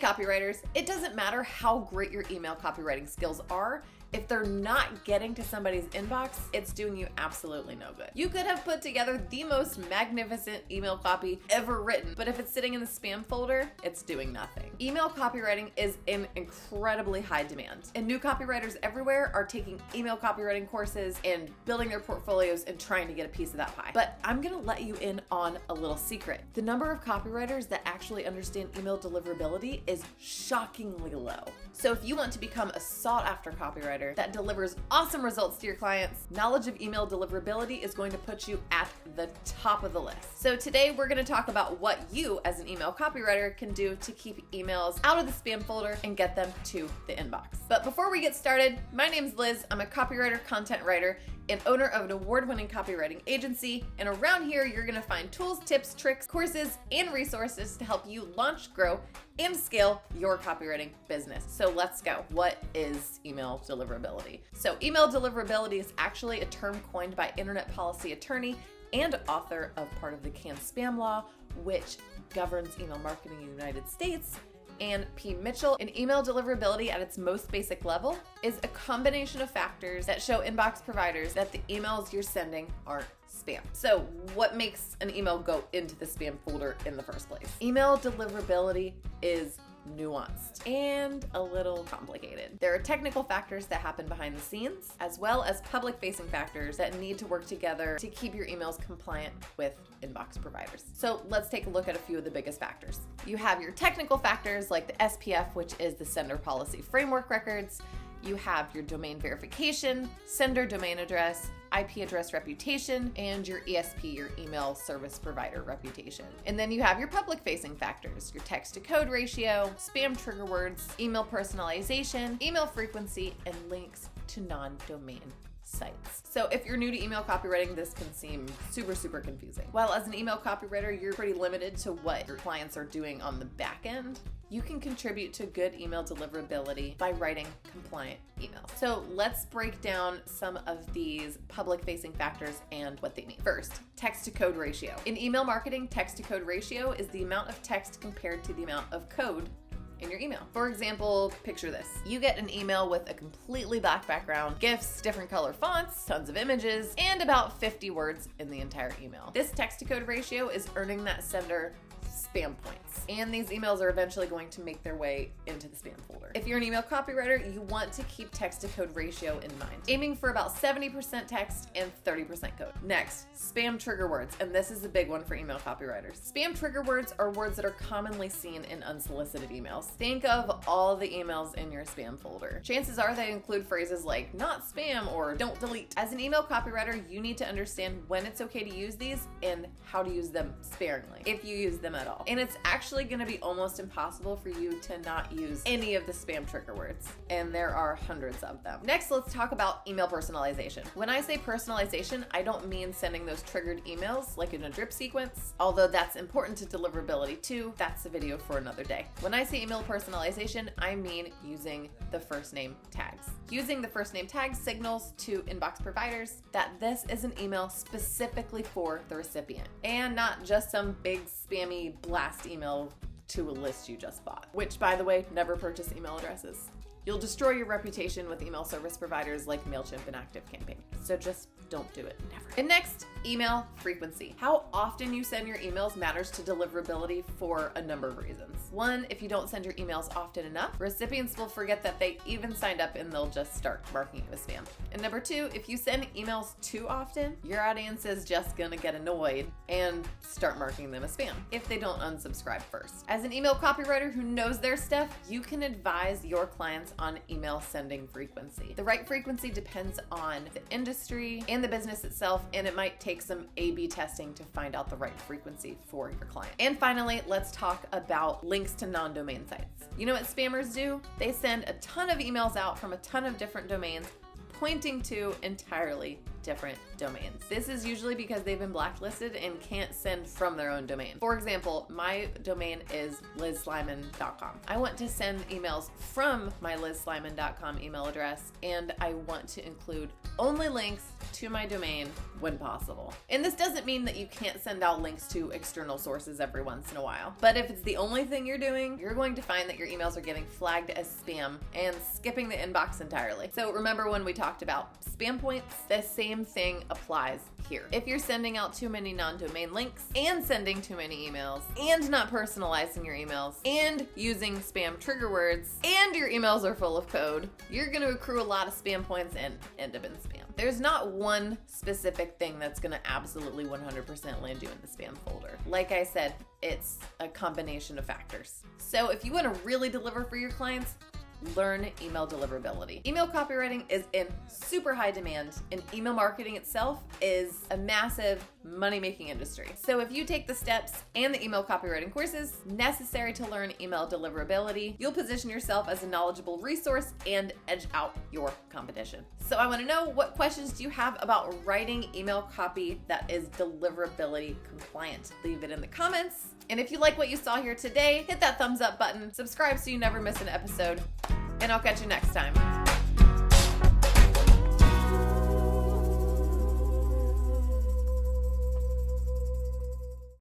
copywriters, it doesn't matter how great your email copywriting skills are. If they're not getting to somebody's inbox, it's doing you absolutely no good. You could have put together the most magnificent email copy ever written, but if it's sitting in the spam folder, it's doing nothing. Email copywriting is in incredibly high demand, and new copywriters everywhere are taking email copywriting courses and building their portfolios and trying to get a piece of that pie. But I'm gonna let you in on a little secret. The number of copywriters that actually understand email deliverability is shockingly low. So if you want to become a sought-after copywriter that delivers awesome results to your clients, knowledge of email deliverability is going to put you at the top of the list. So today we're going to talk about what you as an email copywriter can do to keep emails out of the spam folder and get them to the inbox. But before we get started, my name's Liz. I'm a copywriter, content writer, and owner of an award-winning copywriting agency. And around here, you're gonna find tools, tips, tricks, courses, and resources to help you launch, grow, and scale your copywriting business. So let's go. What is email deliverability? So email deliverability is actually a term coined by internet policy attorney and author of part of the Can Spam Law, which governs email marketing in the United States, and P. Mitchell. And email deliverability at its most basic level is a combination of factors that show inbox providers that the emails you're sending aren't spam. So what makes an email go into the spam folder in the first place? Email deliverability is nuanced and a little complicated. There are technical factors that happen behind the scenes, as well as public-facing factors that need to work together to keep your emails compliant with inbox providers. So let's take a look at a few of the biggest factors. You have your technical factors like the SPF, which is the Sender Policy Framework records. You have your domain verification, sender domain address, IP address reputation, and your ESP, your email service provider reputation. And then you have your public-facing factors, your text-to-code ratio, spam trigger words, email personalization, email frequency, and links to non-domain sites. So if you're new to email copywriting, this can seem super confusing. While as an email copywriter, you're pretty limited to what your clients are doing on the back end, you can contribute to good email deliverability by writing compliant emails. So let's break down some of these public-facing factors and what they mean. First, text-to-code ratio. In email marketing, text-to-code ratio is the amount of text compared to the amount of code in your email. For example, picture this. You get an email with a completely black background, GIFs, different color fonts, tons of images, and about 50 words in the entire email. This text-to-code ratio is earning that sender spam points, and these emails are eventually going to make their way into the spam folder. If you're an email copywriter, you want to keep text-to-code ratio in mind, aiming for about 70% text and 30% code. Next, spam trigger words, and this is a big one for email copywriters. Spam trigger words are words that are commonly seen in unsolicited emails. Think of all the emails in your spam folder. Chances are they include phrases like not spam or don't delete. As an email copywriter, you need to understand when it's okay to use these and how to use them sparingly, if you use them at all. And it's actually going to be almost impossible for you to not use any of the spam trigger words, and there are hundreds of them. Next, let's talk about email personalization. When I say personalization, I don't mean sending those triggered emails like in a drip sequence, although that's important to deliverability too. That's a video for another day. When I say email personalization, I mean using the first name tags. Using the first name tags signals to inbox providers that this is an email specifically for the recipient and not just some big spammy blast email to a list you just bought, which, by the way, never purchase email addresses. You'll destroy your reputation with email service providers like MailChimp and ActiveCampaign. So just don't do it, never. And next, email frequency. How often you send your emails matters to deliverability for a number of reasons. One, if you don't send your emails often enough, recipients will forget that they even signed up and they'll just start marking you as spam. And number two, if you send emails too often, your audience is just gonna get annoyed and start marking them as spam if they don't unsubscribe first. As an email copywriter who knows their stuff, you can advise your clients on email sending frequency. The right frequency depends on the industry and the business itself, and it might take some A/B testing to find out the right frequency for your client. And finally, let's talk about links to non-domain sites. You know what spammers do? They send a ton of emails out from a ton of different domains pointing to entirely different domains. This is usually because they've been blacklisted and can't send from their own domain. For example, my domain is lizslyman.com. I want to send emails from my lizslyman.com email address, and I want to include only links to my domain when possible. And this doesn't mean that you can't send out links to external sources every once in a while. But if it's the only thing you're doing, you're going to find that your emails are getting flagged as spam and skipping the inbox entirely. So remember when we talked about spam points? The same thing applies here. If you're sending out too many non-domain links and sending too many emails and not personalizing your emails and using spam trigger words and your emails are full of code, you're going to accrue a lot of spam points and end up in spam. There's not one specific thing that's going to absolutely 100% land you in the spam folder. Like I said, it's a combination of factors. So if you want to really deliver for your clients, learn email deliverability. Email copywriting is in super high demand, and email marketing itself is a massive money-making industry. So if you take the steps and the email copywriting courses necessary to learn email deliverability, you'll position yourself as a knowledgeable resource and edge out your competition. So I want to know, what questions do you have about writing email copy that is deliverability compliant? Leave it in the comments. And if you like what you saw here today, hit that thumbs up button, subscribe so you never miss an episode, and I'll catch you next time.